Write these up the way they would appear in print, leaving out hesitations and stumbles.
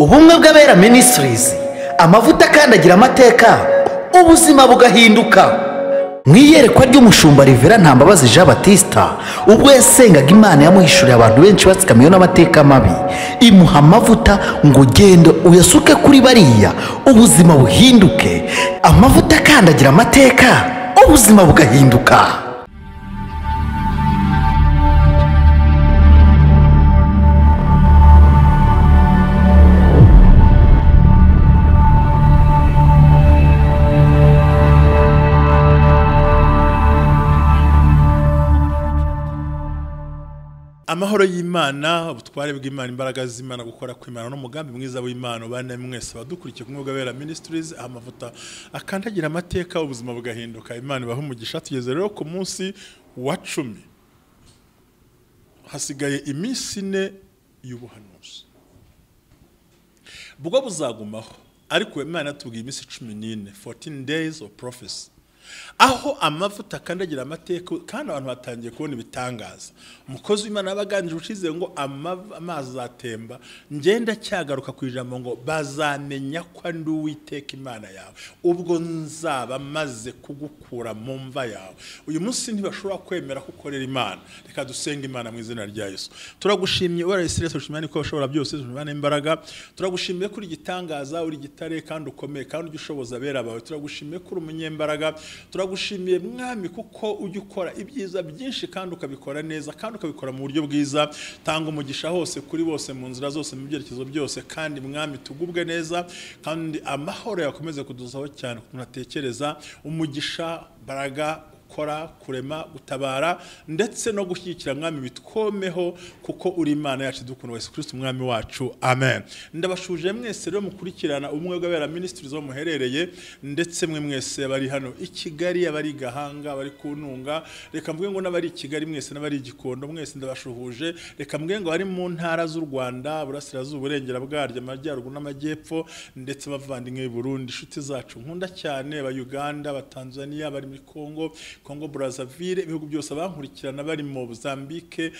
ubumwe bw'abera ministries, amavuta akandagira amateka, ubuzima bugahinduka. Mwiyerekwa ry'umushumba Rivera Ntambabazi Jean Baptista ubwo yasengaga Imana yamuhishuriye abantu benshi batsikamiye n'amateka mabi, imuha amavuta ngo genda uyasuke kuri bariya ubuzima buhinduke. Amavuta akandagira amateka, ubuzima bugahinduka. Amahoro y'Imana, ubutware bw'Imana, imbaraga z'Imana, gukora kw'Imana n'umugambi mwiza w'Imana bane mwese badukurikiye ku mwuga w'Abera Ministries, amavuta akandagira amateka, ubuzima bugahinduka. Imana ibaha umugisha. Tugeze rero ku munsi wa 10, hasigaye iminsi 4 y'ubuhanuzi. Bwo buzagumaho, ariko Imana yatubwiye iminsi 14, 14 days of prophecy. Aho amavuta akandagira amateka kandi abantu batangiye kubona ibitangaza. Umukozi w'Imana yabaganije ushize ngo amazi azatemba, ngenda cyagaruka ku ijambo ngo bazamenya ko ndi Uwiteka Imana yawe ubwo nzaba maze kugukura mu mva yawe. Uyu munsi ntibashobora kwemera kukorera Imana. Reka dusenga Imana mu izina rya Yesu. Turagushimiye warayisirese ushimane ko bashobora byose, ushimane imbaraga. Turagushimiye kuri gitangaza, uri gitare kandi ukomeye kandi ugishoboza abera bawe. Turagushimiye kuri umunyembaraga. Turagushimiye mwami kuko ujya ukora ibyiza byinshi kandi ukabikora neza kandi ukabikora mu buryo bwiza. Tanga umugisha hose kuri bose mu nzira zose mu byerekezo byose, kandi mwami tugubwe neza kandi amahoro yakomeze kuduzaho cyane kunatekereza. Umugisha, baraga, kora, kurema, gutabara ndetse no gushyigikira mwami bitwomeho kuko uri Imana yacu dukunda Yesu Kristo mwami wacu. Amen. Ndabashuje mwese rero mukurikirana umwe w'Abera Ministries zo muherereye, ndetse mwe mwese bari hano i Kigali, abari Gahanga, bari Kununga, reka mvuge ngo n'abari Kigali mwese n'abari Gikondo mwese ndabashuhuje. Reka mvuge ngo bari mu ntara z'u Rwanda, burasirazuba, uburengera bwaryo, amajyaruguru n'amajyepfo, ndetse bavandimwe b'i Burundi, inshuti zacu nkunda cyane, ba Uganda, ba Tanzania, bari muri Congo Brazzaville, ibihugu byose abankurikirana bari mu Mozambique,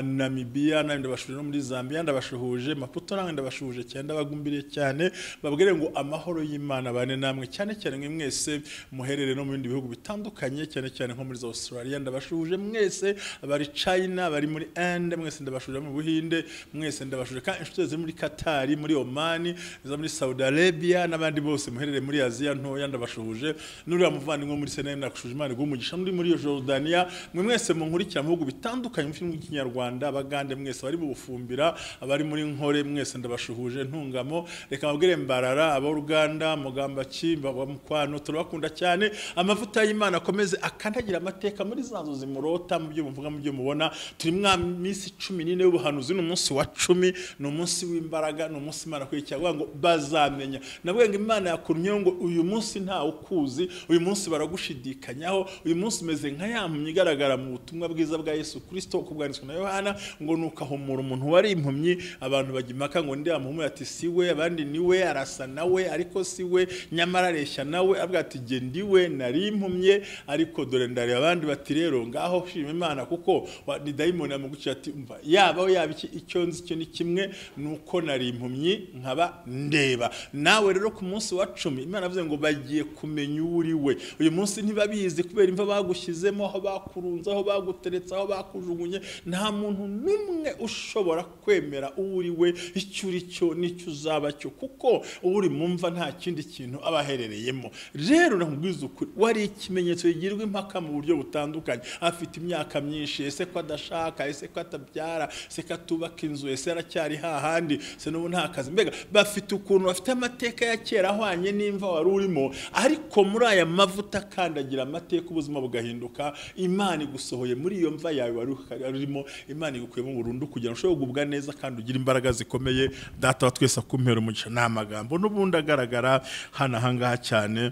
Namibia, n'abandi ndabashuje no muri Zambia ndabashuhuje, Maputo nange ndabashuhuje cyane, ndabagumbiriye cyane. Babwire ngo amahoro y'Imana bane namwe, cyane cyane mwe mwese muherere no mu bindi bihugu bitandukanye, cyane cyane nko muri Australia ndabashuhuje mwese, abari China, bari muri Inde mwese ndabashuhuje, mu Buhinde mwese ndabashuhuje, kandi inshuti ziri muri Qatar, muri Oman, za muri Saudi Arabia n'abandi bose muherere muri Aziya ntoya ndabashuhuje. N'uriya muvandimwe muri Senegal ndakushuje, Imana iguhe muri Jordania, mwe mwese munkurikira mu bihugu bitandukanye mu filmu y'Ikinyarwanda, abagande mwese bari mu Bufumbira, abari muri Nkore mwese ndabashuhuje, Ntungamo, reka mabwire Mbarara, abo Uganda, Mugamba Kimba, Mukwano, turabakunda cyane. Amavuta y'Imana akomeze akandagira amateka muri zanzo zimurota, mu byo mvuga, mu byo mubona. Turi mwa minsi 14 y'ubuhanuzi, n'umunsi wa 10, n'umunsi w'imbaraga, n'umunsi Imana kwicyaga ngo bazamenya. Nabwo ngo Imana yakurumye ngo uyu munsi nta ukuzi, uyu munsi baragushidikanyaho, uyu munsi meze nka yampumye igaragara mu butumwa bwiza bwa Yesu Kristo uko bwanditswe na Yohana ngo nukahumura umuntu wari impumyi, abantu bagimaka ngo ndi amuhumura ati siwe, abandi niwe, arasa nawe ariko siwe, nyamara areshya nawe, abwa ati je ndiwe nari impumye ariko dore ndari. Abandi bati rero ngaho shima Imana kuko ni daimoni amugukira ati umva yabaho yabiki icyo nzi cyo ni kimwe nuko nari impumyi nkaba ndeba. Nawe rero ku munsi wa 10 Imana avuze ngo bagiye kumenya uri we. Uyu munsi ntibabizi kubera imva bagushyizemo, aho bakurunze, aho baguteretse, aho bakujugunye. Nta muntu numwe ushobora kwemera uri we icyo uri cyo n'icyo uzaba cyo, kuko uri mumva nta kindi kintu abaherereyemo. Rero nakubwiza ukuri, wari ikimenyetso yigirwa impaka mu buryo butandukanye. Afite imyaka myinshi, ese ko adashaka, ese ko atabyara, ese ko atubaka inzu, ese aracyari hahandi, se n'ubu nta kazi. Mbega bafite ukuntu bafite amateka ya kera ahwanye n'imva wari urimo, ariko muri aya mavuta kandagira amateka ubuzima bugahinduka. Imana igusohoye muri iyo mva yawe wari urimo, Imana igukuyemo burundu kugira ngo ushobore kugubwa neza kandi ugira imbaraga zikomeye. Data wa twese akumpera umugisha. N'amagambo n'ubundi agaragara hano ahangaha cyane,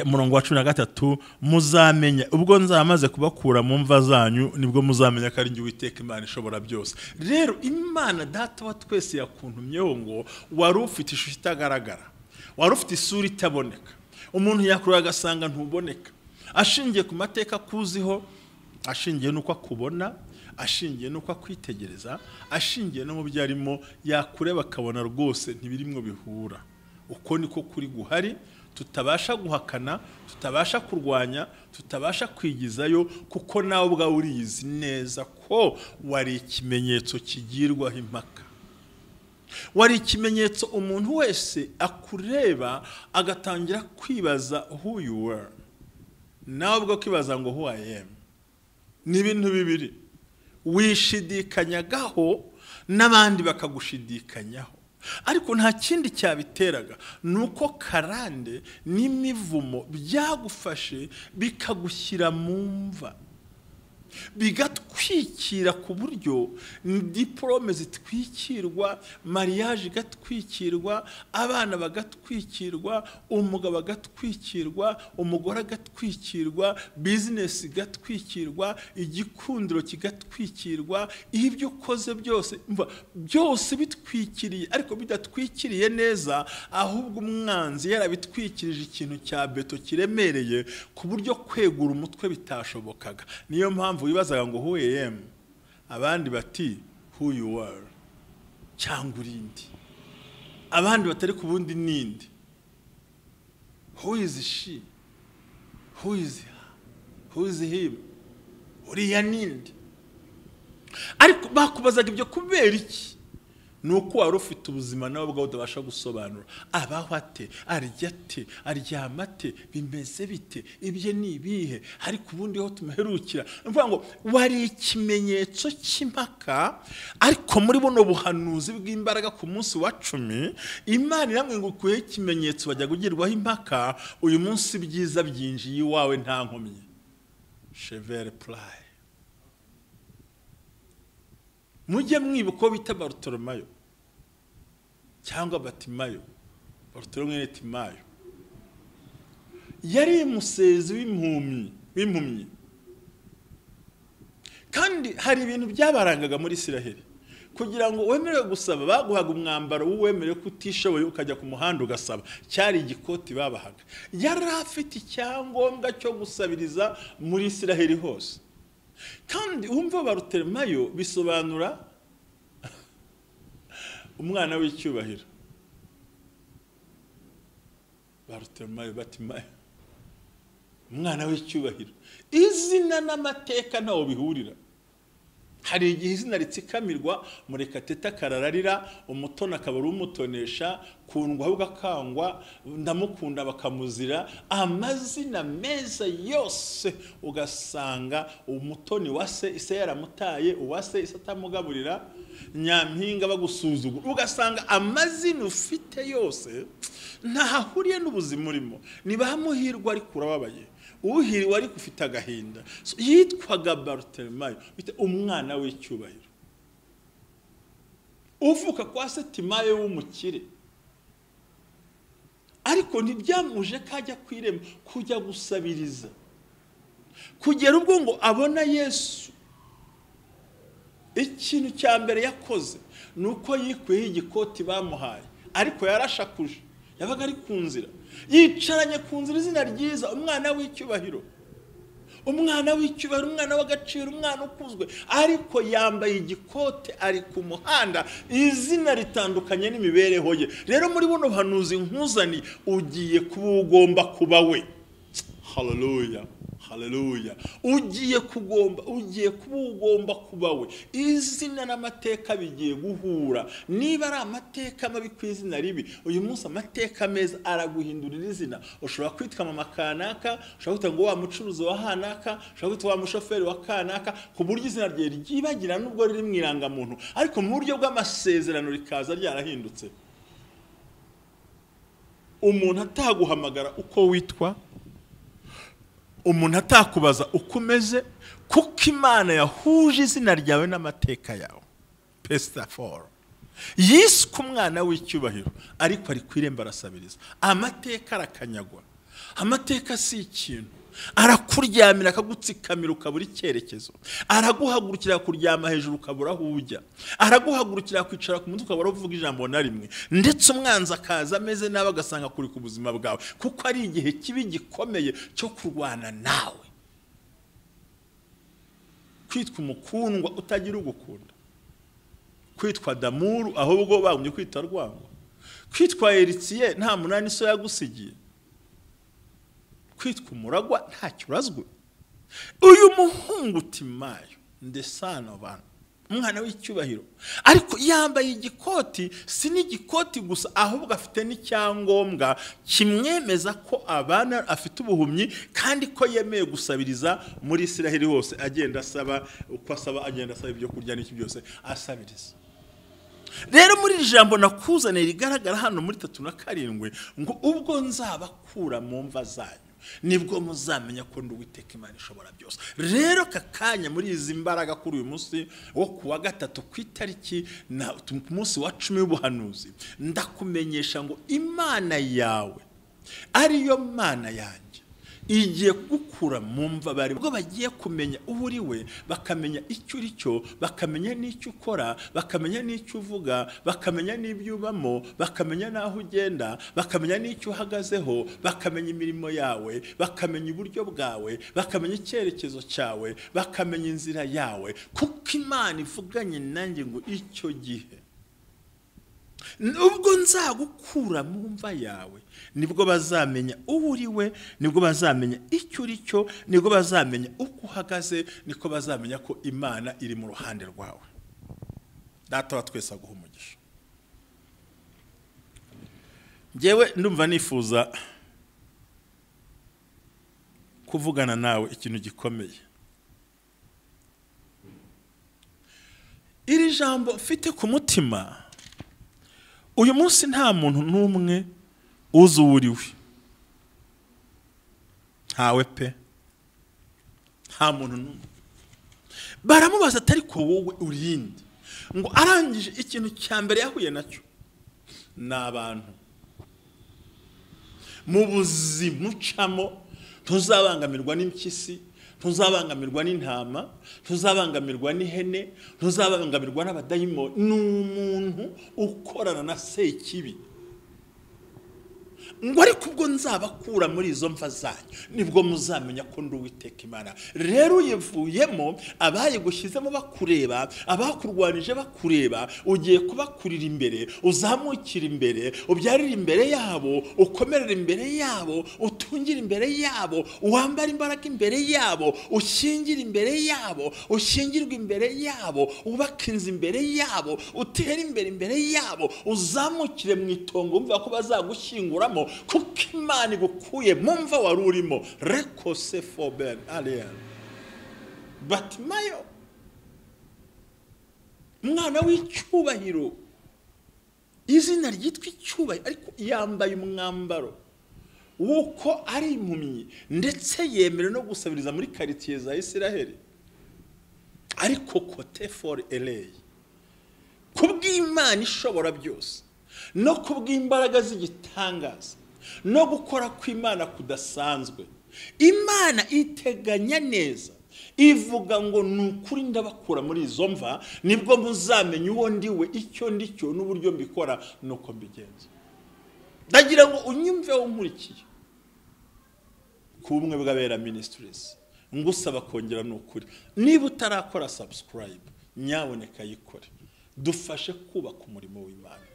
murongo wa 13, muzamenya ubwo nzamaze kubakura mu mva zanyu nibwo muzamenya ko ari njye Uwiteka Imana ishobora byose. Rero Imana Data wa twese yakuntumyeho ngo wari ufite ishusho itagaragara, wari ufite isura itaboneka, umuntu yakurura agasanga ntuboneka, ashingiye ku mateka kuziho, ashingiye nuko akubona, ashingiye nuko akwitegereza, ashingiye no mu byo arimo, yakureba akabona rwose ntibirimwo bihura. Uko niko kuri guhari, tutabasha guhakana, tutabasha kurwanya, tutabasha kwigizayo, kuko nawe ubwawe urizi neza ko wari ikimenyetso kigirwaho impaka. Wari ikimenyetso umuntu wese akureba agatangira kwibaza who you were. Nawe ubwo kwibaza ngo who I am. Ni ibintu bibiri. Wishidikanyagaho n'abandi bakagushidikanyaho. Ariko nta kindi cyabiteraga, nuko karande n'imivumo byagufashe bikagushyira mu mva, bigatwikira ku buryo diplome zitwikirwa, mariage igatwikirwa, abana bagatwikirwa, umugabo agatwikirwa, umugore agatwikirwa, business igatwikirwa, igikundiro kigatwikirwa, ibyo ukoze byose byose bitwikiriye, ariko bidatwikiriye neza, ahubwo umwanzi yarabitwikirije ikintu cya beto kiremereye ku buryo kwegura umutwe bitashobokaga. Niyo mpamvu wibazaga ngo who I am, abandi bati who you are, cyangwa urindi, abandi batari ku bundi nindi, who is she, who is her, who is him, uriya nindi. Ariko bakubazaga ibyo kubera iki? Nuko wari ufite ubuzima nawe bwawe udabasha gusobanura. Abaho ate, arya ate, aryama ate, bimeze bite, ibye ni ibihe, ariko ubundi ho tumuherukira. Mvuga ngo wari ikimenyetso cy'impaka, ariko muri buno buhanuzi bw'imbaraga ku munsi wa 10, Imana iramwe ngo ukuye ikimenyetso bajya kugirwaho impaka, uyu munsi byiza byinjiye iwawe nta nkomyi. Chevere play. Mujye mwibuka bita Bartolomayo cyangwa Batimayo. Bartolomayo Timayo yari umusezi w'impumyi, kandi hari ibintu byabarangaga muri Isiraheli. Kugira ngo wemerewe gusaba baguhaga umwambaro w'uwemerewe kutishoboye ukajya ku muhanda ugasaba, cyari igikoti babahaga. Yari afite icyangombwa cyo gusabiriza muri Isiraheli hose. Kandi umva Bartolomayo bisobanura umwana w'icyubahiro. Bartolomayo Batimayo, umwana w'icyubahiro. Izina n'amateka ntawo bihurira. Hari igihe izina ritsikamirwa, Murekatete akarararira, umutoni akaba ari umutonesha, kundwa ahubwo akangwa, ndamukunda bakamuzira. Amazina meza yose ugasanga umutoni wase ise yaramutaye, uwase ise atamugaburira, Nyampinga bagusuzugura. Ugasanga amazina ufite yose ntahahuriye n'ubuzima urimo. Nibamuhirwa ari kurababaye, uhiriwe ari ufite agahinda. Yitwaga Bartolomayo, bite umwana w'icyubahiro. Uvuka kwa Timayo w'umukire, ariko ntibyamuje kajya kwirema kujya gusabiriza, kugera ubwo ngo abona Yesu. Ikintu cya mbere yakoze nuko yikuyeho igikoti bamuhaye, ariko yarashakuje, yabaga ari ku nzira, yicaranye ku nzira izina ryiza, umwana w'icyubahiro, umwana w'icyubahiro, umwana w'agaciro, umwana ukuzwe, ariko yambaye igikote ari ku muhanda. Izina ritandukanye n'imibereho ye. Rero muri buno buhanuzi nkuzani ugiye kuba ugomba kuba we. Hallelujah. Hallelujah. Ugiye kuba ugomba kuba we. Izina n'amateka bigiye guhura. Niba ari amateka mabi ku izina ribi, uyu munsi amateka meza araguhindurira izina. Ushobora kwitwa mama kanaka, ushobora kwitwa ngo wa mucuruzi wa hanaka, ushobora kwitwa wa mushoferi wa kanaka, ku buryo izina rye ryibagira nubwo riri mu irangamuntu, ariko mu buryo bw'amasezerano rikaza ryarahindutse. Umuntu ataguhamagara uko witwa, umuntu atakubaza uko umeze, kuko Imana yahuje izina ryawe n'amateka yawe. Pesta 4 yiswe umwana w'icyubahiro, ariko ari kwiremba arasabiriza. Amateka arakanyagwa. Amateka si ikintu. Arakuryamira akagutsikamira ukabura icyerekezo. Araguhagurukira kuryama hejuru ukabura aho ujya. Araguhagurukira kwicara ku mutwe ukabura uvuga ijambo na rimwe. Ndetse umwanzi akaza ameze nawe agasanga kuri ku buzima bwawe, kuko ari igihe kibi gikomeye cyo kurwana nawe. kwitwa umukundwa utagira ugukunda, kwitwa damuru ahubwo bagumye kwita rwango, kwitwa Eritiye nta munani so yagusigiye, kwitwa umuragwa ntacyo urazwe. Uyu muhungu Timayo ndesana abantu umwana w'icyubahiro, ariko yambaye igikoti, si n'igikoti gusa ahubwo afite n'icyangombwa kimwemeza ko abana afite ubuhumyi kandi ko yemeye gusabiriza muri Isiraheli hose, agenda asaba uko asaba, agenda asaba ibyo kurya n'iki byose asabiriza. Rero muri iri jambo nakuzaniye rigaragara hano muri 3:7 ngo ubwo nzabakura mu mva zanyu nibwo muzamenya ko ndi Uwiteka Imana ishobora byose. Rero kakanya muri izi mbaraga kuri uyu munsi wo kuwa gatatu ku itariki na munsi wa 10 y'ubuhanuzi, ndakumenyesha ngo Imana yawe ariyo Mana yanjye igiye gukura mu mva bari bwo bagiye kumenya uri we, bakamenya icyo uri cyo, bakamenya n'icyo ukora, bakamenya n'icyo uvuga, bakamenya n'ibyo ubamo, bakamenya n'aho ugenda, bakamenya n'icyo uhagazeho, bakamenya imirimo yawe, bakamenya uburyo bwawe, bakamenya icyerekezo cyawe, bakamenya inzira yawe, kuko Imana ivuganye nanjye ngo icyo gihe ubwo nzagukura mu mva yawe nibwo bazamenya uri we, nibwo bazamenya icyo uri cyo, nibwo bazamenya uko uhagaze, niko bazamenya ko Imana iri mu ruhande rwawe. Data wa twese aguha umugisha. Njyewe ndumva nifuza kuvugana nawe ikintu gikomeye. Iri jambo mfite ku mutima uyu munsi nta muntu n'umwe uzi uri we, ntawe pe, nta muntu n'umwe. Baramubaza atari ko wowe urinde, ngo arangije ikintu cya mbere yahuye nacyo n'abantu. Mu buzima ucamo ntuzabangamirwa n'impyisi, ntuzabangamirwa n'intama, ntuzabangamirwa n'ihene, ntuzabangamirwa n'abadayimoni. Ni umuntu ukorana na Sekibi. Ngo ariko ubwo nzabakura muri izo mva zanyu nibwo muzamenya ko ndi Uwiteka Imana. Rero uyivuyemo, abayigushyizemo bakureba, abakurwanije bakureba, ugiye kubakurira imbere, uzamukira imbere, ubyarira imbere yabo, ukomerera imbere yabo, utungira imbere yabo, wambara imbaraga imbere yabo, ushingira imbere yabo, ushingirwa imbere yabo, ubaka inzu imbere yabo, utera imbere yabo, uzamukire mu itongo umva ko bazagushyinguramo, kuko Imana igukuye mu mva wari urimo. Rekose foben alien Batimayo umwana w'icyubahiro, izina ryitwa icyubahiro, ariko yambaye umwambaro wuko ari impumyi, ndetse yemerewe no gusabiriza muri quartier za Isiraheli. Ariko kote for LA kubw'Imana ishobora byose, no kubw'imbaraga z'igitangaza, no gukora kw'Imana kudasanzwe, Imana iteganya neza, ivuga ngo nukuri ndabakura muri izo mva nibwo muzamenya uwo ndiwe, icyo ndicyo n'uburyo mbikora nuko mbigenza. Ndagira ngo unyumve unkurikiye ku bumwe bw'Abera Ministries, ngusaba kongera nukuri, niba utarakora subscribe nyaboneka yikore, dufashe kubaka umurimo w'Imana,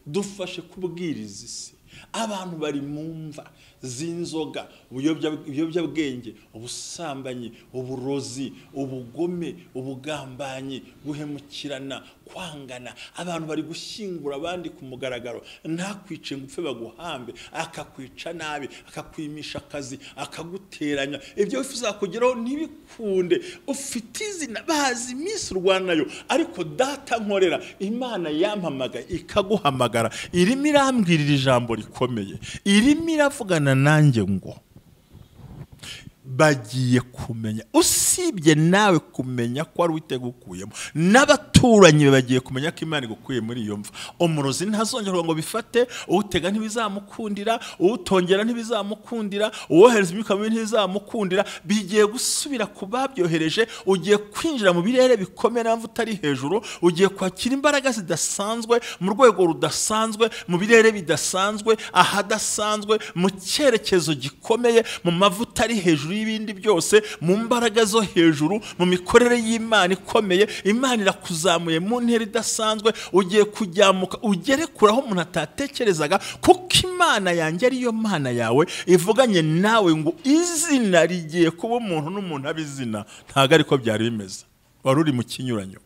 dufashe kubwiriza isi. Abantu bari mu mva z'inzoga, ubuyobyabwenge, ubusambanyi, uburozi, ubugome, ubugambanyi, guhemukirana, kwangana. Abantu bari gushyingura abandi ku mugaragaro, ntakwice ngo upfe baguhambe, akakwica nabi, akakwimisha akazi, akaguteranya. Ibyo wifuza kugeraho ntibikunde, ufite izina bazi iminsi urwanayo, ariko data nkorera Imana yampamagaye ikaguhamagara, irimo irambwirira ijambo rikomeye, irimo iravugana nanjye ngo bagiye kumenya, usibye nawe kumenya ko ari Uwiteka ukuyemo, n'abaturanyi bagiye kumenya ko Imana igukuye muri iyo mva. Umurozi ntazongera ngo bifate, utega ntibizamukundira, utongera ntibizamukundira, uwohereza imyuka mibi ntibizamukundira. Bigiye gusubira ku babyohereje, ugiye kwinjira mu birere bikomeye n'amvu utari hejuru, ugiye kwakira imbaraga zidasanzwe mu rwego rudasanzwe, mu birere bidasanzwe, ahadasanzwe, mu cyerekezo gikomeye, mu mavuta ari hejuru hejuru y'ibindi byose, mu mbaraga zo hejuru, mu mikorere y'Imana ikomeye. Imana irakuzamuye mu ntera idasanzwe, ugiye kujyamuka ugere kuraho umuntu atatekerezaga, kuko Imana yanjye ariyo Mana yawe ivuganye nawe ngo izina rigiye kuba umuntu n'umuntu abizina. Ntago ariko byari bimeze, wari uri mu kinyuranyo.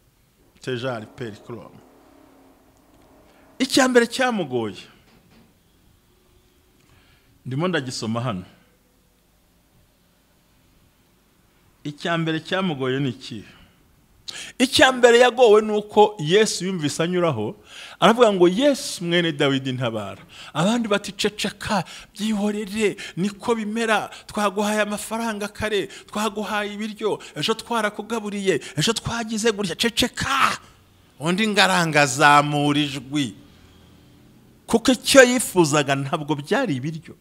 Tejari pericrom. Icyambere cyamugoye, ndimo ndagisoma hano. Icyambere cyamugoye ni iki? Icyambere yagowe nuko Yesu yumvise anyuraho, aravuga ngo Yesu mwene Dawidi ntabara. Abandi bati ceceka byihorere, niko bimera, twaguhaye amafaranga kare, twaguhaye ibiryo, ejo twarakugaburiye, ejo twagize gutya, ceceka. Undi ngaranga zamurijwi, kuko icyo yifuzaga ntabwo byari ibiryo.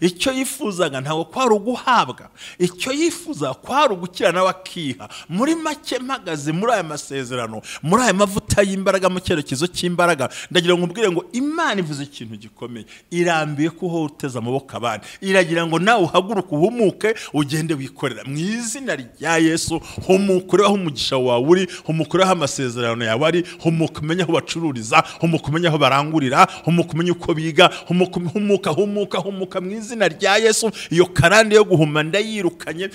Icyo yifuzaga ntago kwari uguhabwa, icyo yifuza kwari ugukira nawe akiha. Muri make mpagaze muri aya masezerano, muri aya mavuta y'imbaraga, mu cyerekezo cy'imbaraga, ndagira ngo mbwire ngo Imana ivuze ikintu gikomeye. Irambiye kuho uteza amaboko abandi, iragira ngo nawe uhaguruke uhumuke ugende wikorera mu izina rya Yesu. Humukure aho umugisha wawe uri, humukure aho amasezerano yawe ari, humuka umenye aho bacururiza, humuka umenye aho barangurira, humuka umenye uko biga, humuka mu izina rya Yesu. Iyo karande yo guhuma ndayirukanye,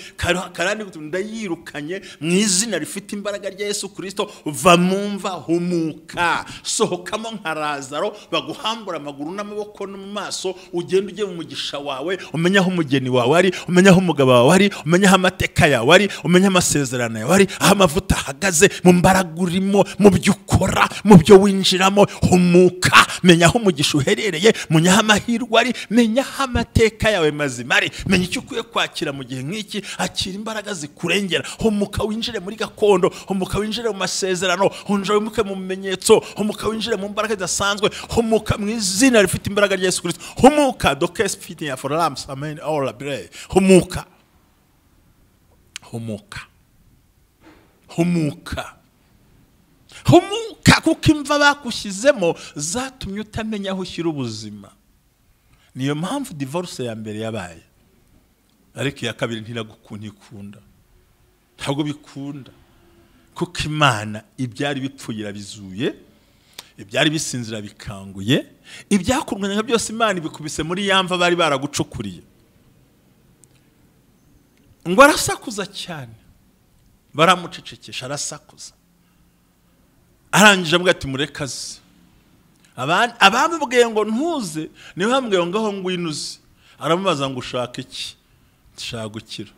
karande ndayirukanye mu izina rifite imbaraga rya Yesu Kristo. Va mumva, humuka, sohokamo nka Lazaro, baguhambura amaguru n'amaboko no mu maso, ugende ujye mu mugisha wawe, umenya aho umugeni wawe ari, umenya aho umugabo wawe ari, umenya aho amateka yawe ari, umenya amasezerano yawe ari, aho amavuta ahagaze, mu mbaraga urimo, mu byo ukora, mu byo winjiramo. Humuka, menya aho umugisha uherereye, menya aho amahirwe ari, menya aho amateka yawe mazima ari, menya icyo ukwiye kwakira mu gihe nk'iki. Akira imbaraga zikurengera, humuka winjire muri gakondo, humuka winjire mu masezerano, humuka mu bimenyetso, humuka winjire mu mbaraga zidasanzwe, humuka mu izina rifite imbaraga rya Yesu Kristo. Humuka, dokes fitting for lamps, amen, all abre. Humuka, humuka, humuka, humuka, kuko imva bakushyizemo zatumye utamenya aho ushyira ubuzima. Niyo mpamvu divorce ya mbere yabaye, ariko iya kabiri ntiragukunda, ntabwo bikunda, kuko Imana ibyari bipfugira bizuye, ibyari bisinzira bikanguye, ibyakurwanya byose Imana ibikubise muri yamva bari baragucukuriye. Ngo arasakuza cyane, baramucecekesha, arasakuza, arangije avuga ati murekaze. Abamubwiye ngo ntuze niwe bamubwiye ngo aho ngwinuze. Aramubaza ngo ushaka iki? Ndashaka gukira.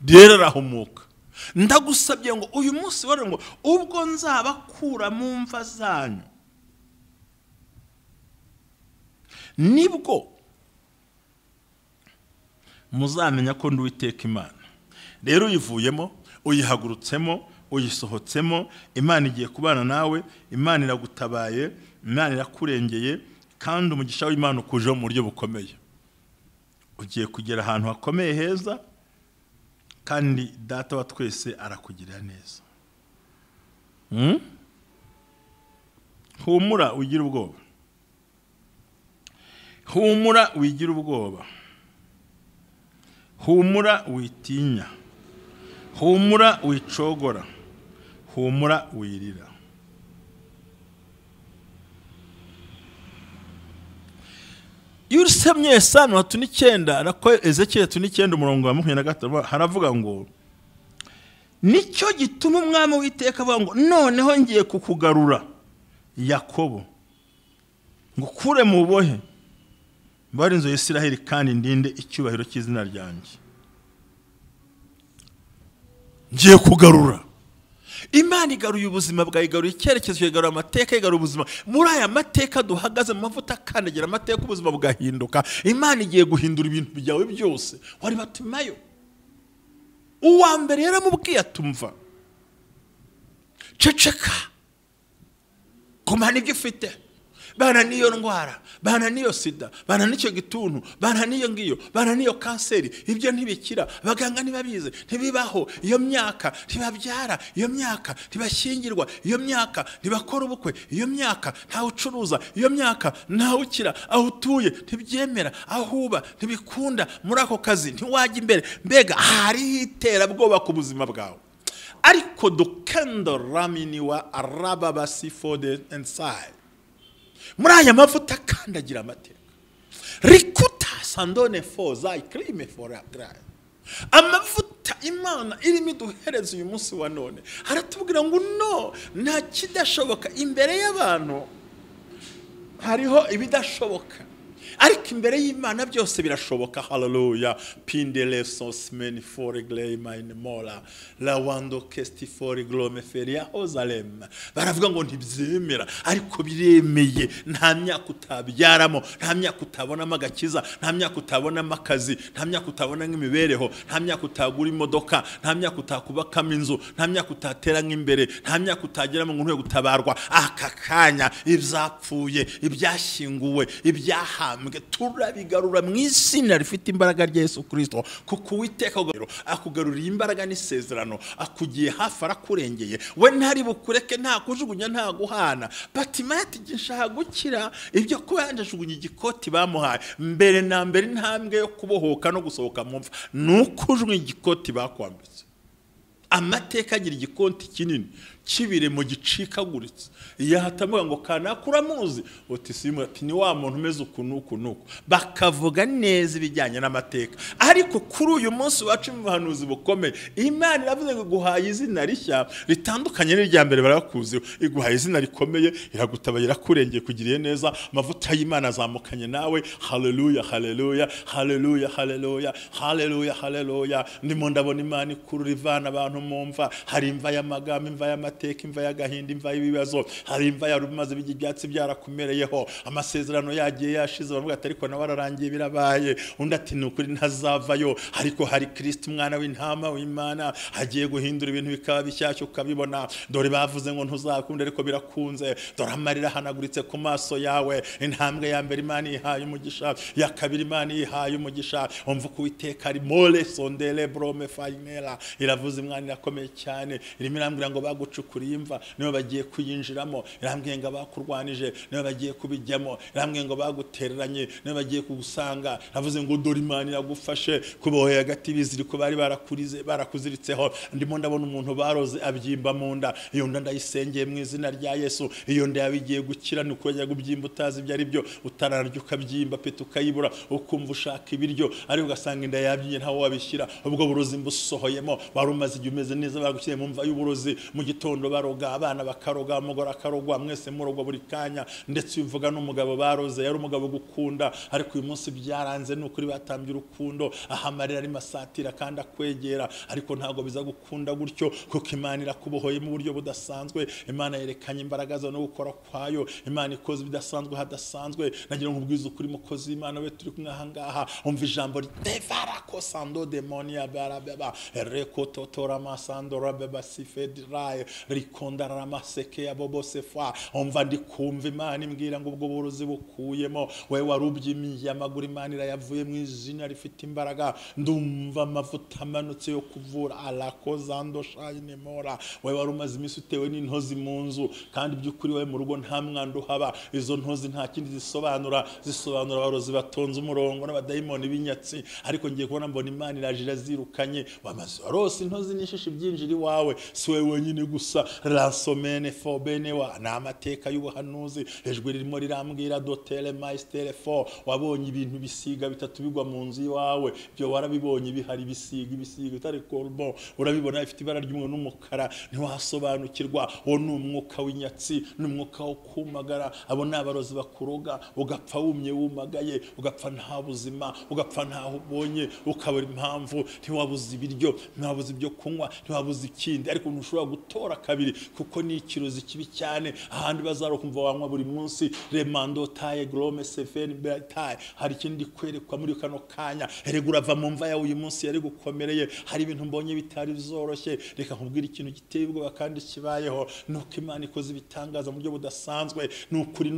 Rero arahumuka. Ndagusabye ngo uyu munsi wari ngo ubwo nzabakura mu mva zanyu, nibwo muzamenya ko ndi Uwiteka Imana. Rero uyivuyemo, uyihagurutsemo, uyisohotsemo, Imana igiye kubana nawe, Imana iragutabaye, Imana irakurengeye, kandi umugisha w'Imana ukuje mu buryo bukomeye. Ugiye kugera ahantu hakomeye heza, kandi Data wa twese arakugirira neza. Humura wigira ubwoba, humura wigira ubwoba, humura witinya, humura wicogora, humura wirira. Yurusemye Yesaya 9 nako Ezekiel 9 umurongo wa 25 haravuga ngo nicyo gituma umwami w'Iteka avuga ngo noneho ngiye kukugarura Yakobo, ngo kure mu bohe bari inzo y'Isiraheli, kandi ndinde icyubahiro cy'izina ryanjye. Ngiye kugarura. Imana igaruye ubuzima bwawe, igaruye icyerekezo, igaruye amateka, igaruye ubuzima. Muri aya mateka duhagaze mu mavuta akandagira amateka, ubuzima bugahinduka. Imana igiye guhindura ibintu byawe byose. Wari batumayo, uwa mbere yaramubwiye atumva, ceceka, kumana ibyo ufite, bana niyo ndwara, bana niyo sida, bana nicyo gituntu, bana niyo ngiyo, bana niyo kanseri. Ibyo ntibikira, abaganga ntibabize, ntibibaho. Iyo myaka ntibabyara, iyo myaka ntibashyingirwa, iyo myaka ntibakora ubukwe, iyo myaka ntawe ucuruza, iyo myaka ntawe ukira, aho utuye ntibyemera, aho uba ntibikunda, muri ako kazi ntiwajya imbere. Mbega hariho iterabwoba ku buzima bwawe. Ariko dukendo ramini wa araba basifode inside. Muri aya mavuta kandagira amateka. Rikuta sandone foza iklime fora dry. Amavuta Imana irimo iduhereza uyu munsi wa none. Haratubwira ngo no, nta kidashoboka imbere y'abantu. Hariho ibidashoboka. Ariko imbere y'Imana byose birashoboka. Hallelujah. Pindele sosmeni for glema in mola la wando kesti for glome feria ozalem. Baravuga ngo ntibyemera, ariko biremeye. Nta myaka utabyaramo, nta myaka utabonamo agakiza, nta myaka utabonamo akazi, nta myaka utabona nk'imibereho, nta myaka utagura imodoka, nta myaka utakubakamo inzu, nta myaka utatera nk'imbere, nta myaka utageramo ngo ntwe gutabarwa. Aka kanya ibyapfuye, ibyashyinguwe, ibyahambwe turabigarura mu izina rifite imbaraga rya Yesu Kristo. Kuko Uwiteka akugarurira imbaraga n'isezerano, akugiye hafi arakurengeye. We ntari bukureke, nta kujugunya, nta guhana. Batimati gishaka gukira ibyo ko yanjajugunya igikoti bamuhaye. Mbere na mbere intambwe yo kubohoka no gusohoka mu mva nukujugunya igikoti bakwambitse. Amateka agira igikoti kinini kibire mu gicikaguritse. Yahatamuga ngo kanakura muzi uti simu ati ni wa muntu umeze ukunuku nuko. Bakavuga neza ibijyanye n'amateka. Ariko kuri uyu munsi wacu mu buhanuzi bukomeye, Imana iravuze ngo guhaye izina rishya ritandukanye n'irya mbere barakuziho. Iguhaye izina rikomeye, iragutabaye, irakurengeye, kugiriye neza. Amavuta y'Imana azamukanye nawe. Hallelujah, hallelujah, hallelujah, hallelujah, hallelujah, hallelujah. Ndimo ndabona Imana ikurura ivana abantu mumva. Hari imva y'amagambo, imva y'amateka, imva y'agahinda, imva y'ibibazo. Hari imva yarumaze by'ibyatsi byarakumereyeho. Amasezerano yagiye yashize, bavuga ati ariko nawe ararangiye birabaye. Undi ati nukuri ntazavayo. Ariko hari Kristo umwana w'intama w'Imana agiye guhindura ibintu bikaba bishyashya ukabibona. Dore bavuze ngo ntuzakunda ariko birakunze. Dore amarira hanaguritse ku maso yawe. Intambwe ya mbere Imana ihaye umugisha, ya kabiri Imana ihaye umugisha. Umva ko Uwiteka ari mole sondele brome fainela. Iravuze Imana irakomeye cyane. Irimo irambwira ngo bagucukuriye imva nibo bagiye kuyinjiramo. Irambwiye ngo bakurwanije nibo bagiye kubijyamo. Irambwiye ngo bagutereranye nibo bagiye kugusanga. Iravuze ngo dore Imana iragufashe kuboheye hagati biziriko bari barakuziritseho. Ndimo ndabona umuntu baroze abyimba mu nda. Iyo nda ndayisengeye mu izina rya Yesu. Iyo nda yabigiye gukira nuko yajya gubyimba utazi ibyo ari byo. Utararya ukabyimba pe tukayibura, ukumva ushaka ibiryo ari ugasanga inda yabyiye ntawo wabishyira. Ubwo burozi mbusohoyemo, warumaze igihe umeze neza, bagushyire mu mva y'uburozi. Mu gitondo baroga, abana bakaroga, umugore akarogwa, mwese murogo buri kanya. Ndetse uvuga n'umugabo baroze, yari umugabo gukunda, ariko uyu munsi byaranze n'ukuri batambye urukundo. Ahamarira ari masatira kandi akwegera, ariko ntago biza gukunda gutyo kuko Imana irakubohoye mu buryo budasanzwe. Imana yerekanye imbaraga zo no gukora kwayo. Imana ikoze bidasanzwe hadasanzwe. Nagira ngo ubwize ukuri mukozi Imana we turi kumwe ahangaha. Umva ijambo ritevara sando demonia barabeba rekototora masando rabeba sifediraye rikonda ramaseke ya Bose fa. Umva ndikumva Imana imbwira ngo ubwo burozi bukuyemo. We warubyimiye amaguru, Imana irayavuye mu izina rifite imbaraga. Ndumva amavuta amanutse yo kuvura alakozando shayine mora. We warumaze iminsi utewe n'intozi mu nzu, kandi by'ukuri we mu rugo nta mwanda uhaba. Izo ntozi nta kindi zisobanura abarozi batonze umurongo n'abadayimoni b'inyatsi. Ariko ngiye kubona mbona Imana irajira zirukanye. Wamaze warose intozi n'ishishi byinjira iwawe. Si we wenyine gusa. Ransomene fo bene wa na amateka y'ubuhanuzi. Ijwi ririmo rirambwira dotele maistere fo. Wabonye ibintu bisiga bitatu bigwa mu nzu iwawe. Byo warabibonye bihari bisiga bitari kolbo. Urabibona ifite ibara ry'umweru n'umukara. Ntiwasobanukirwa. Wo ni umwuka w'inyatsi, n'umwuka wo kumagara. Abo ni abarozi bakuroga, ugapfa wumye wumagaye, ugapfa nta buzima, ugapfa ntaho ubonye, ukabura impamvu. Ntiwabuze ibiryo, ntiwabuze ibyo kunywa, ntiwabuze ikindi, ariko ntushobora gutora kabiri kuko ni ikirozi kibi cyane ahandi bazarokumva wanywa buri munsi remando taye grome seven taye hari ikindi kwerekwa muri kano kanya erega urava mu mva yawe uyu munsi yari gukomereye hari ibintu mbonye bitari bizoroshye reka nkubwira ikintu giteye ubwoba kandi kibayeho nuko Imana ikoze ibitangaza mu buryo budasanzwe nukuri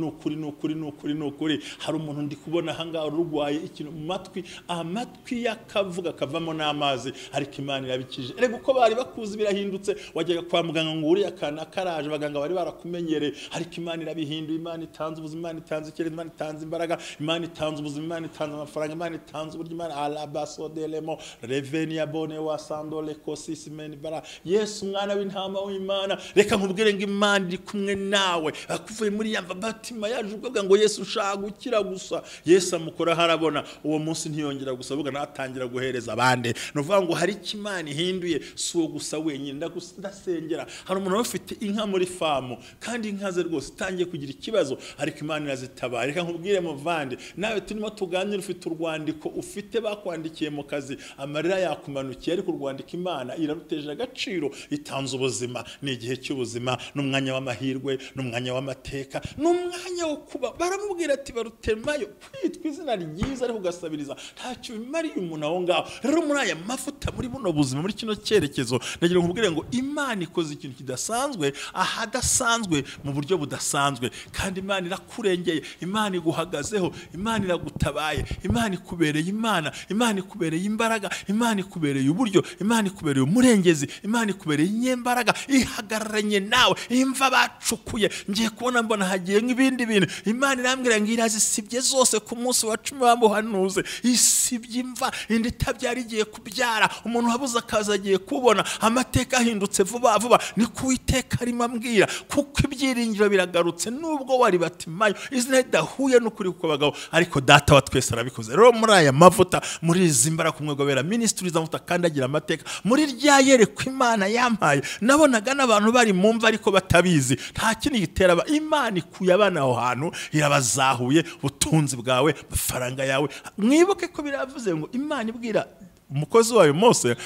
hari umuntu ndi kubona hanga urugwaye ikintu mu matwi amatwi yakavuga kavamo n'amazi ariko Imana irabikije erega uko bari bakuzi birahindutse wajyaga kwa muganga ngo uri akana karaje baganga bari barakumenyere ariko Imana irabihinduye Imana itanze ubuzima Imana itanze ikirere Imana itanze imbaraga Imana itanze ubuzima Imana itanze amafaranga Imana itanze uburyo Imana alabaso delemo revenia bone wasando lekosismen bara Yesu mwana w'intama w'Imana reka nkubwire ngo Imana iri kumwe nawe akuvuye muri yamba batima yaje ubwo ngo Yesu ushaka gukira gusa Yesu amukora harabona uwo munsi ntiyongera gusa vuga natangira guhereza abandi nuvuga ngo hari Imana ihinduye so gusa wenyine ndasengera hari umuntu ufite inka muri famu kandi inka ze rwose tangiye kugira ikibazo ariko Imana irazitabaye reka nkubwire muvande nawe turimo tuganira ufite urwandiko ufite bakwandikiye mu kazi amarira yakumanukiye ariko urwandiko Imana iraruteje agaciro itanze ubuzima ni igihe cy'ubuzima n'umwanya w'amahirwe n'umwanya w'amateka n'umwanya wo kuba baramubwira ati barutemayo kwitwa izina ryiza ariko ugasabiriza ntacyo bimariye umuntu aho ngaho rero muri aya mafuta muri buno buzima muri kino cyerekezo ndagira nkubwire ngo Imana ikoze ikintu kidasanzwe ahadasanzwe mu buryo budasanzwe kandi Imana irakurengeye Imana iguhagazeho Imana iragutabaye Imana ikubereye Imana ikubereye imbaraga Imana ikubereye uburyo Imana ikubereye umurengezi Imana ikubereye inyembaraga ihagararanye nawe imva bacukuye ngiye kubona mbona hagiye nk'ibindi bintu Imana irambwira ngo irazisibye zose ku munsi wa 10 w'Ubuhanuzi isibye imva indi itabyara igiye kubyara umuntu wabuze akaza agiye kubona amateka ahindutse vuba ni kuwiteka arimo ambwira kuko ibyiringiro biragarutse nubwo wari batimayo izina ridahuye n'ukuri kuko bagabo ariko data wa twese arabikoze rero muri aya mavuta muri izi mbaraga kumwegobera ministries amuta kandi agira amateka muri ryayerekwa Imana yampaye nabonaga n'abantu bari mu mva ariko batabizi nta kintu gitera Imana ikuye abana aho hantu irabazahuye ubutunzi bwawe amafaranga yawe mwibuke ko biravuze ngo Imana ibwira umukozi wayo Mose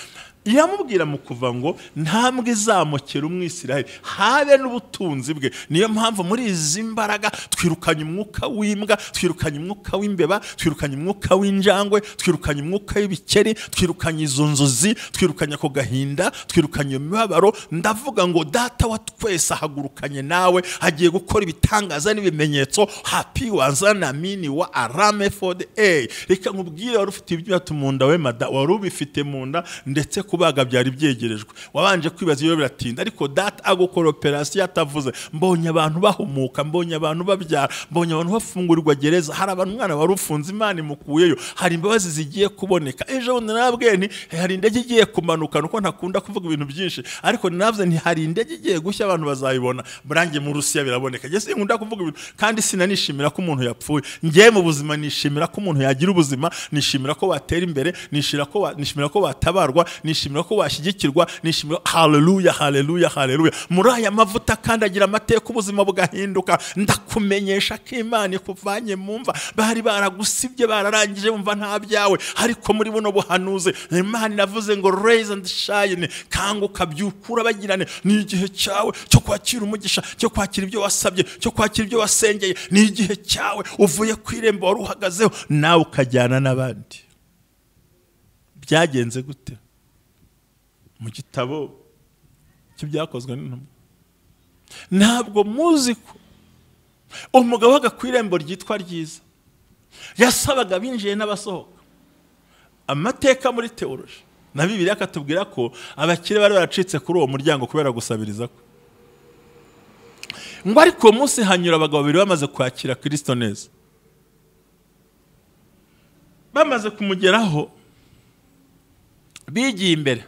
iramubwira mu kuva ngo ntambwe izamukira umwisiraheli habe n'ubutunzi bwe niyo mpamvu muri izi mbaraga twirukanye umwuka w'imbwa twirukanye umwuka w'imbeba twirukanye umwuka w'injangwe twirukanye umwuka w'ibikeri twirukanye izo nzozi twirukanye ko gahinda twirukanye imibabaro ndavuga ngo data wa twese ahagurukanye nawe agiye gukora ibitangaza n'ibimenyetso happy wazana mini wa arame for the a reka nkubwire wari ufite ibyo yatumunda we mada wari ubifite munda ndetse kubaga byari byegerejwe wabanje kwibaza iyo biratinda ariko data agukora operation atavuze mbonye abantu bahumuka mbonye abantu babyara mbonye abantu bafungurirwa gereza hari abantu mwana wari ufunze Imana imukuyeyo hari imbabazi zigiye kuboneka ejo narabwiye nti hari indege igiye kumanuka nuko ntakunda kuvuga ibintu byinshi ariko navuze nti hari indege igiye gushya abantu bazayibona burange mu Rusiya biraboneka je sinkunda kuvuga ibintu kandi sinanishimira ko umuntu yapfuye ngiye mu buzima nishimira ko umuntu yagira ubuzima nishimira ko watera imbere nishimira ko watabarwa nishimira ko washyigikirwa nishimira haleluya muri aya mavuta kandi agira amateka ubuzima bugahinduka ndakumenyesha ko Imana ikuvanye mu mva bari baragusibye bararangije bumva nta byawe ariko muri buno buhanuzi Imana iravuze ngo raise and shine kanguka byukura bagirane ni igihe cyawe cyo kwakira umugisha cyo kwakira ibyo wasabye cyo kwakira ibyo wasengeye ni igihe cyawe uvuye kwirembo wari uhagazeho nawe ukajyana n'abandi byagenze gute mu gitabo cy'ibyakozwe n'intumwa ntabwo muzi ko umugabo w'agakwirembo ryitwa ryiza yasabaga binjiye n'abasohoka amateka muri teoloji na Bibiliya akatubwira ko abakire bari baracitse kuri uwo muryango kubera gusabiriza ko ngo ariko uwo munsi hanyura abagabo babiri bamaze kwakira Kristo neza bamaze kumugeraho bigiye imbere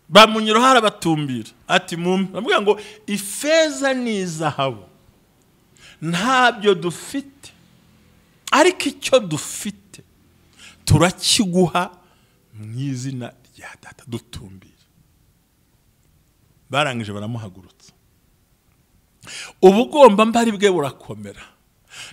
bamunyura harabatumbira ati bamubwira ngo ifeza n'izahabu ntabyo dufite ariko icyo dufite turakiguha mu izina rya data dutumbira barangije baramuhagurutsa ubugomba mbari bwe burakomera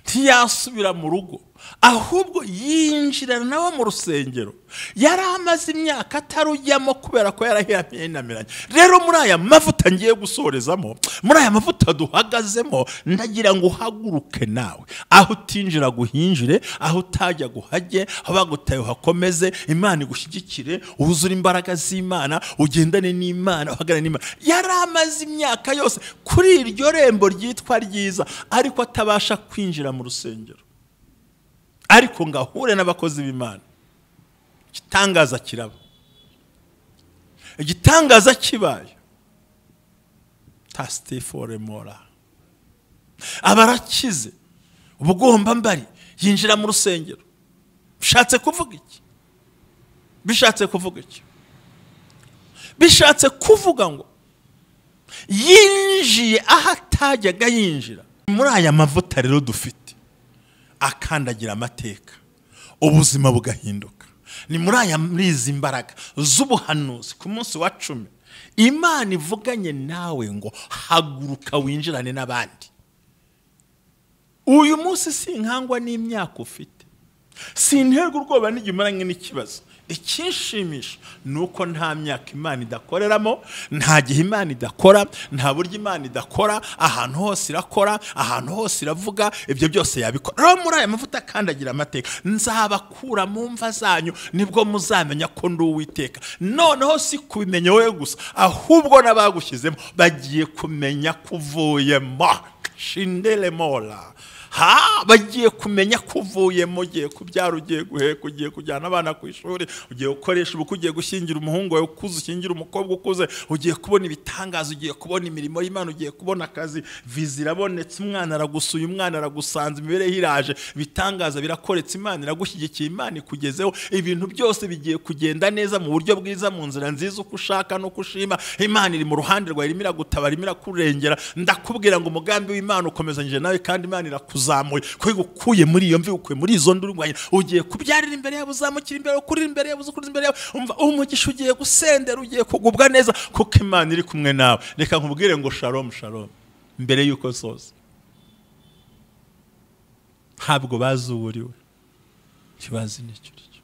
ntiyasubira mu rugo ahubwo yinjirana nawe mu rusengero. Yari amaze imyaka atarujyamo kubera ko yarahiyamiranye. Rero muri aya mavuta ngiye gusorezamo, muri aya mavuta duhagazemo, ndagira ngo uhaguruke nawe, aho utinjira guhinjire, aho utajya guhajye, aho bagutaye hakomeze, Imana igushyigikire, uzure imbaraga z'Imana, ugendane n'Imana, uhagarare n'Imana. Yari amaze imyaka yose kuri iryo rembo ryitwa ryiza, ariko atabasha kwinjira mu rusengero. Ariko ngahure n'abakozi b'Imana, igitangaza kiraba, igitangaza kibaye. Thirsty for more. Abarakize ubugomba mbari yinjira mu rusengero. Bishatse kuvuga iki? Bishatse kuvuga iki? Bishatse kuvuga ngo yinjiye aho atajyaga yinjira. Muri aya mavuta rero dufite akandagira amateka, ubuzima bugahinduka. Ni muri izi mbaraga z'ubuhanuzi ku munsi wa 10 Imana ivuganye nawe ngo haguruka winjirane n'abandi. Uyu munsi sinkangwa n'imyaka ufite, sinterwa ubwoba n'igimaranye n'ikibazo. Ikinshimisha nuko nta myaka Imana idakoreramo, nta gihe Imana idakora, nta buryo Imana idakora, ahantu hose irakora, ahantu hose iravuga, ibyo byose yabikora. Rero muri aya mavuta kandagira amateka, nzabakura mu mva zanyu, nibwo muzamenya ko ndi Uwiteka. Noneho si kubimenya wowe gusa, ahubwo n'abagushyizemo bagiye kumenya kuvuyemo. Shindele mola. Bagiye kumenya kuvuyemo, ugiye kubyara, ugiye guheka, ugiye kujyana abana ku ishuri, ugiye gukoresha ubukwe, ugiye gushyingira umuhungu wawe ukuze, ushyingira umukobwa ukuze, ugiye kubona ibitangaza, ugiye kubona imirimo y'Imana, ugiye kubona akazi, viza irabonetse, umwana aragusuye, umwana aragusanze, imibereho iraje, ibitangaza birakoretse, Imana iragushyigikiye, Imana ikugezeho, ibintu byose bigiye kugenda neza mu buryo bwiza, mu nzira nziza, uko ushaka no kushima. Imana iri mu ruhande rwawe, irimo iragutabara, irimo irakurengera. Ndakubwira ngo umugambi w'Imana ukomezanyije nawe, kandi Imana irakuzamuye, kwigukuye muri iyo mvi, ukuye muri izo nduru ngwanya, ugiye kubyarira imbere yabo, uzamukira imbere, ukurira imbere yabo, ukurira imbere yabo. Umva umugisha ugiye gusendera, ugiye kugubwa neza, kuko Imana iri kumwe nawe. Reka nkubwire ngo shalom shalom mbere yuko soza. Ntabwo bazuburiwe, kibazi n'icyo cyo,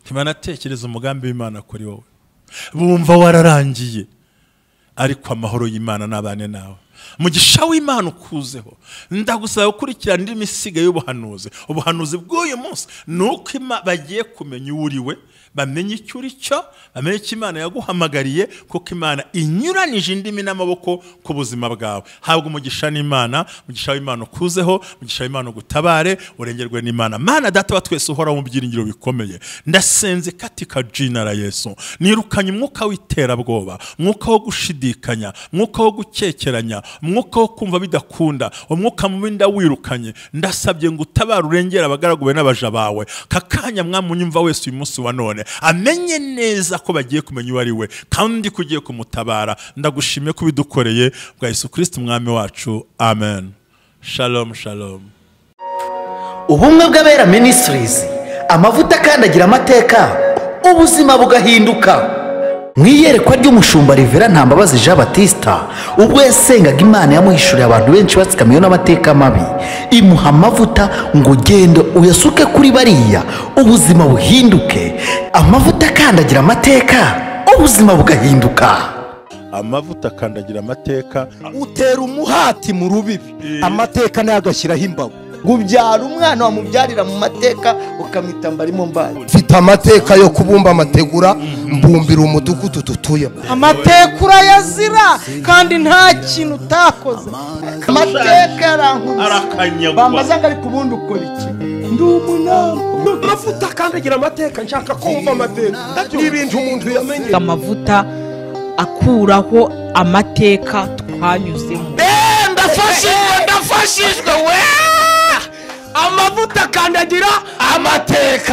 ntibanatekereza umugambi w'Imana kuri wowe. Bumva wararangiye, ariko amahoro y'Imana n'abane nawe, umugisha w'Imana ukuzeho. Ndagusaba gukurikirana indi misiga y'ubuhanuzi. Ubuhanuzi bw'uyu munsi nuko bagiye kumenya uriwe, bamenye icyo uri cyo, bamenye icyo Imana yaguhamagariye, kuko Imana inyuranije indimi n'amaboko ku buzima bwawe. Habwa umugisha n'Imana, umugisha w'Imana ukuzeho, umugisha w'Imana ugutabare, urengerwe n'Imana. Mana Data wa twese uhora mu byiringiro bikomeye, ndasenze katika jina la Yesu, nirukanye umwuka w'iterabwoba, umwuka wo gushidikanya, umwuka wo gukekeranya, umwuka wo kumva bidakunda, umwuka mubi ndawirukanye. Ndasabye ngo utabare, urengera abagaragu n'abaja bawe. Kakanya mwamunyumva wese uyu munsi wa none amenye neza ko bagiye kumenya uwo ari we, kandi kugiye kumutabara. Ndagushimiye ko bidukoreye bwa Yesu Kristo umwami wacu, amen. Shalom shalom. Ubumwe bw'Abera Ministries, amavuta kandagira amateka, ubuzima bugahinduka. Mwiyerekwa ry'umushumba Rivera Ntambabazi Jean Baptista, ubwo yasengaga Imana yamuhishuriye abantu benshi batsikamiye n'amateka mabi, imuha amavuta ngo gende uyasuke kuri bariya, ubuzima buhinduke. Amavuta kandagira amateka, ubuzima bugahinduka. Amavuta kandagira amateka, utera umuhati mu rubibi, amateka nayo agashyiraho imbago. Gubyara umwana wamubyarira mu mateka, ukamwita mbarimo mbari. Mfite amateka yo kubumba amategura, mbumbira umudugudu tutuyemo. Amateka urayazira kandi nta kintu utakoze. Amateka arankubise, arakanyagwa, bambaza ngo ariko ubundi ukora iki? Ndi umunamba. Amavuta kandagira amateka, nshaka kumva amateka. N'ibintu umuntu yamenye. Amavuta akuraho amateka twanyuzemo. Ndafashijwe we! Amavuta kandagira amateka.